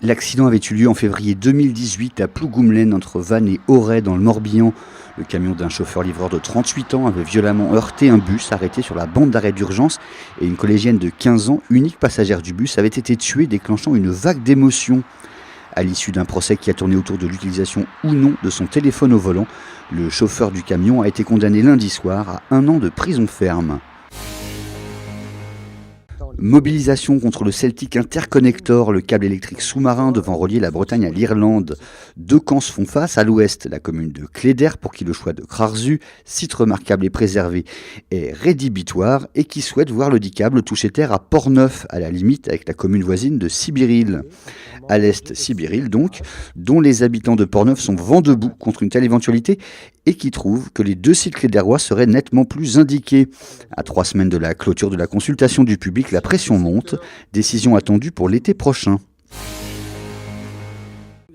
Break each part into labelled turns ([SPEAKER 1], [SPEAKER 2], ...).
[SPEAKER 1] L'accident avait eu lieu en février 2018 à Plougoumelen entre Vannes et Auray dans le Morbihan. Le camion d'un chauffeur-livreur de 38 ans avait violemment heurté un bus arrêté sur la bande d'arrêt d'urgence et une collégienne de 15 ans, unique passagère du bus, avait été tuée, déclenchant une vague d'émotions. À l'issue d'un procès qui a tourné autour de l'utilisation ou non de son téléphone au volant, le chauffeur du camion a été condamné lundi soir à 1 an de prison ferme. Mobilisation contre le Celtic Interconnector, le câble électrique sous-marin devant relier la Bretagne à l'Irlande. Deux camps se font face. À l'ouest, la commune de Cléder, pour qui le choix de Crarzu, site remarquable et préservé, est rédhibitoire et qui souhaite voir le dit câble toucher terre à Portneuf, à la limite avec la commune voisine de Sibiril. À l'est, Sibiril donc, dont les habitants de Portneuf sont vent debout contre une telle éventualité et qui trouvent que les deux sites cléderois seraient nettement plus indiqués. À 3 semaines de la clôture de la consultation du public, la pression monte, décision attendue pour l'été prochain.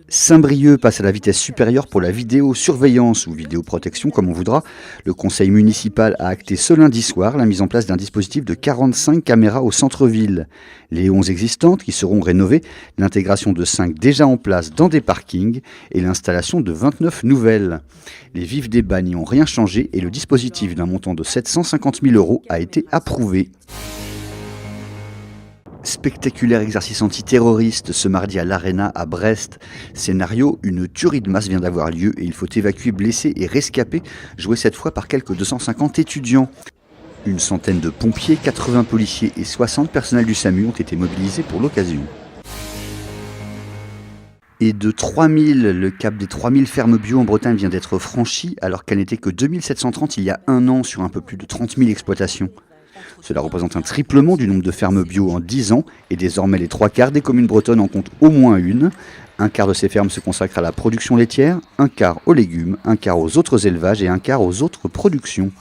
[SPEAKER 1] Saint-Brieuc passe à la vitesse supérieure pour la vidéosurveillance ou vidéoprotection comme on voudra. Le conseil municipal a acté ce lundi soir la mise en place d'un dispositif de 45 caméras au centre-ville. Les 11 existantes qui seront rénovées, l'intégration de 5 déjà en place dans des parkings et l'installation de 29 nouvelles. Les vifs débats n'y ont rien changé et le dispositif d'un montant de 750 000 € a été approuvé. Spectaculaire exercice antiterroriste ce mardi à l'Arena à Brest. Scénario, une tuerie de masse vient d'avoir lieu et il faut évacuer blessés et rescapés, joués cette fois par quelques 250 étudiants. Une centaine de pompiers, 80 policiers et 60 personnels du SAMU ont été mobilisés pour l'occasion. Et de 3000, le cap des 3000 fermes bio en Bretagne vient d'être franchi alors qu'elle n'était que 2730 il y a un an sur un peu plus de 30 000 exploitations. Cela représente un triplement du nombre de fermes bio en 10 ans et désormais les 3/4 des communes bretonnes en comptent au moins une. Un quart de ces fermes se consacre à la production laitière, un quart aux légumes, un quart aux autres élevages et un quart aux autres productions.